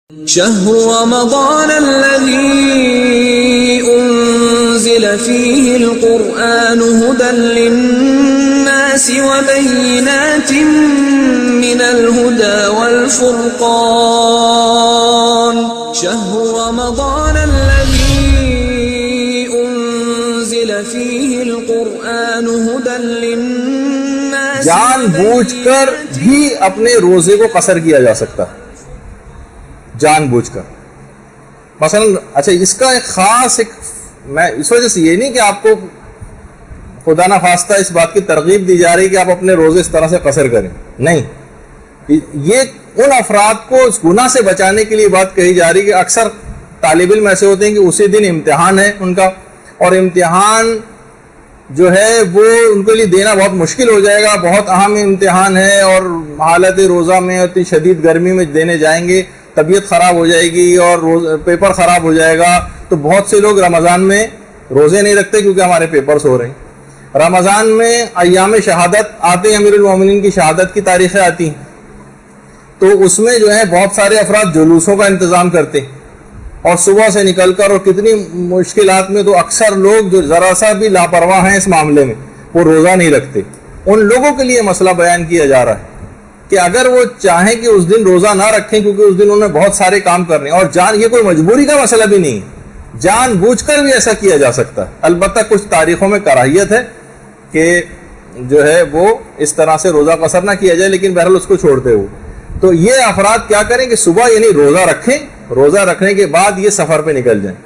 شهر رمضان الذي أنزل فيه القرآن هدى للناس وبينات من الهدى والفرقان شهر رمضان الذي أنزل فيه القرآن هدى للناس جان بوجھ کر بھی اپنے روزے کو قصر کیا جا سکتا ہے، جان بوجھ کر. مثلا اچھا اس کا ایک خاص میں اس وجہ سے یہ نہیں کہ آپ کو خدا نہ خواستہ اس بات کی ترغیب دی جا رہی کہ آپ اپنے روزے اس طرح سے قصر کریں، نہیں، یہ ان افراد کو اس گناہ سے بچانے کے لیے بات کہی جا رہی کہ اکثر طالب علم ایسے ہوتے ہیں کہ اسی دن امتحان ہے ان کا، اور امتحان جو ہے وہ ان کے لیے دینا بہت مشکل ہو جائے گا، بہت اہم امتحان ہے، اور حالت روزہ میں اتنی شدید گرمی میں دینے جائیں گے، طبیعت خراب ہو جائے گی اور پیپر خراب ہو جائے گا. تو بہت سے لوگ رمضان میں روزے نہیں رکھتے کیونکہ ہمارے پیپرز ہو رہے ہیں. رمضان میں ایام شہادت آتے ہیں، امیر المومنین کی شہادت کی تاریخیں آتی ہیں، تو اس میں جو ہے بہت سارے افراد جلوسوں کا انتظام کرتے ہیں، اور صبح سے نکل کر، اور کتنی مشکلات میں، تو اکثر لوگ جو ذرا سا بھی لاپرواہ ہیں اس معاملے میں وہ روزہ نہیں رکھتے. ان لوگوں کے لیے مسئلہ بیان کیا جا رہا ہے کہ اگر وہ چاہیں کہ اس دن روزہ نہ رکھیں کیونکہ اس دن انہیں بہت سارے کام کرنے ہیں، اور یہ کوئی مجبوری کا مسئلہ بھی نہیں ہے، جان بوجھ کر بھی ایسا کیا جا سکتا ہے. البتہ کچھ تاریخوں میں کراہیت ہے کہ جو ہے وہ اس طرح سے روزہ قصر نہ کیا جائے، لیکن بہرحال اس کو چھوڑتے ہوئے تو یہ افراد کیا کریں کہ صبح یعنی روزہ رکھیں، روزہ رکھنے کے بعد یہ سفر پہ نکل جائیں،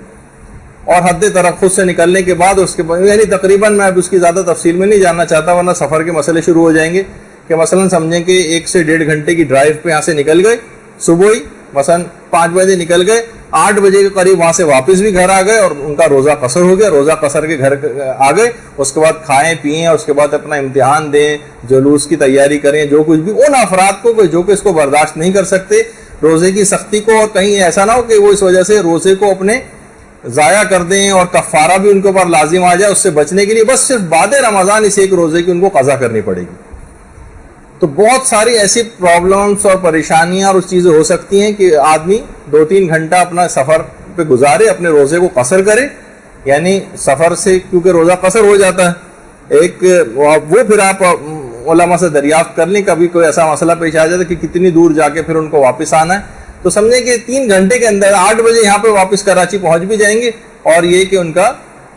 اور حد ترخص سے نکلنے کے بعد اس کے بعد یعنی تقریباً میں اب اس کی زیادہ تفصیل میں نہیں جاننا چاہتا ورنہ سفر کے مسئلے شروع ہو جائیں گے. کہ مثلا سمجھیں کہ 1 سے 1.5 گھنٹے کی ڈرائیو پہ یہاں سے نکل گئے صبح ہی، مثلا 5 بجے نکل گئے، 8 بجے کے قریب وہاں سے واپس بھی گھر آ گئے اور ان کا روزہ قصر ہو گیا، روزہ قصر کے گھر آ گئے، اس کے بعد کھائیں پئیں اور اس کے بعد اپنا امتحان دیں، جلوس کی تیاری کریں، جو کچھ بھی. ان افراد کو جو کہ اس کو برداشت نہیں کر سکتے روزے کی سختی کو، اور کہیں ایسا نہ ہو کہ وہ اس وجہ سے روزے کو اپنے ضائع کر دیں اور کفارہ بھی ان کے اوپر لازم آ جائے، اس سے بچنے کے لیے بس صرف بعد رمضان اس ایک روزے کی ان کو قضا کرنی پڑے گی. تو بہت ساری ایسی پرابلمس اور پریشانیاں اور اس چیزیں ہو سکتی ہیں کہ آدمی 2-3 گھنٹہ اپنا سفر پہ گزارے، اپنے روزے کو قصر کرے، یعنی سفر سے کیونکہ روزہ قصر ہو جاتا ہے ایک وہ پھر آپ علماء سے دریافت کر لیں کبھی کوئی ایسا مسئلہ پیش آ جاتا ہے کہ کتنی دور جا کے پھر ان کو واپس آنا ہے، تو سمجھیں کہ 3 گھنٹے کے اندر 8 بجے یہاں پہ واپس کراچی پہنچ بھی جائیں گے، اور یہ کہ ان کا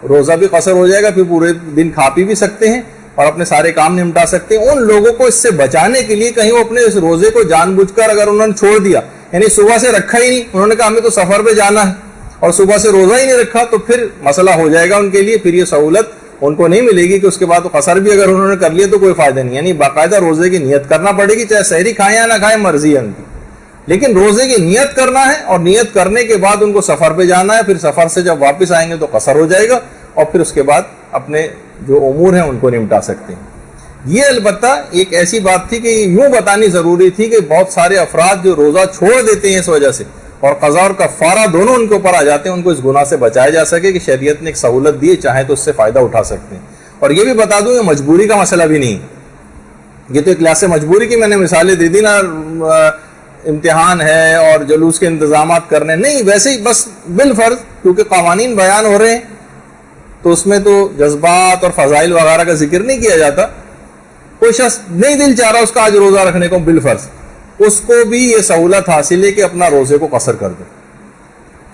روزہ بھی قصر ہو جائے گا، پھر پورے دن کھا پی بھی سکتے ہیں اور اپنے سارے کام نمٹا سکتے ہیں. ان لوگوں کو اس سے بچانے کے لیے کہیں وہ اپنے اس روزے کو جان بوجھ کر اگر انہوں نے چھوڑ دیا، یعنی صبح سے رکھا ہی نہیں، انہوں نے کہا ہمیں تو سفر پہ جانا ہے اور صبح سے روزہ ہی نہیں رکھا، تو پھر مسئلہ ہو جائے گا ان کے لیے، پھر یہ سہولت ان کو نہیں ملے گی کہ اس کے بعد قصر بھی اگر انہوں نے کر لیا تو کوئی فائدہ نہیں. یعنی باقاعدہ روزے کی نیت کرنا پڑے گی، چاہے سحری کھائیں یا نہ کھائیں مرضی ہے ان کی، لیکن روزے کی نیت کرنا ہے، اور نیت کرنے کے بعد ان کو سفر پہ جانا ہے، پھر سفر سے جب واپس آئیں گے تو قصر ہو جائے گا، اور پھر اس کے بعد اپنے جو امور ہیں ان کو نمٹا سکتے ہیں. یہ البتہ ایک ایسی بات تھی کہ یوں بتانی ضروری تھی کہ بہت سارے افراد جو روزہ چھوڑ دیتے ہیں اس وجہ سے، اور قضا اور کفارہ دونوں ان کے اوپر آ جاتے ہیں، ان کو اس گناہ سے بچایا جا سکے کہ شریعت نے ایک سہولت دی ہے، چاہیں تو اس سے فائدہ اٹھا سکتے ہیں. اور یہ بھی بتا دوں یہ مجبوری کا مسئلہ بھی نہیں، یہ تو ایک لحاظ مجبوری کی میں نے مثالیں دے دی نا، امتحان ہے اور جلوس کے انتظامات کرنے، نہیں، ویسے ہی بس بالفرض کیونکہ قوانین بیان ہو رہے ہیں تو اس میں تو جذبات اور فضائل وغیرہ کا ذکر نہیں کیا جاتا. کوئی شخص نہیں دل چاہ رہا اس کا آج روزہ رکھنے کو بالفرض، اس کو بھی یہ سہولت حاصل ہے کہ اپنا روزے کو قصر کر دے،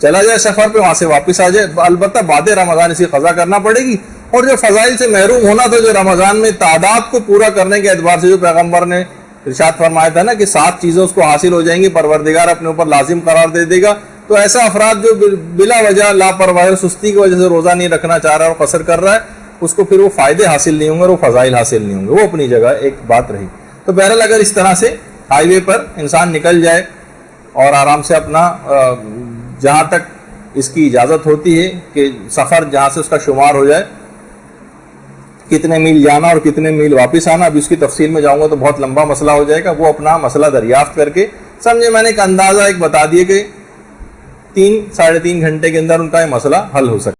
چلا جائے سفر پہ، وہاں سے واپس آ جائے. البتہ بعد رمضان اسی قضا کرنا پڑے گی. اور جو فضائل سے محروم ہونا تھا جو رمضان میں تعداد کو پورا کرنے کے اعتبار سے جو پیغمبر نے ارشاد فرمایا تھا نا کہ 7 چیزیں اس کو حاصل ہو جائیں گی، پروردگار اپنے اوپر لازم قرار دے دے گا، تو ایسا افراد جو بلا وجہ لاپرواہی اور سستی کی وجہ سے روزہ نہیں رکھنا چاہ رہا اور قصر کر رہا ہے، اس کو پھر وہ فائدے حاصل نہیں ہوں گے، وہ فضائل حاصل نہیں ہوں گے. وہ اپنی جگہ ایک بات رہی. تو بہرحال اگر اس طرح سے ہائی وے پر انسان نکل جائے اور آرام سے اپنا جہاں تک اس کی اجازت ہوتی ہے کہ سفر جہاں سے اس کا شمار ہو جائے، کتنے میل جانا اور کتنے میل واپس آنا، اب اس کی تفصیل میں جاؤں گا تو بہت لمبا مسئلہ ہو جائے گا، وہ اپنا مسئلہ دریافت کر کے سمجھے میں نے ایک اندازہ ایک بتا دیا کہ 3-3.5 گھنٹے کے اندر ان کا یہ مسئلہ حل ہو سکتا ہے.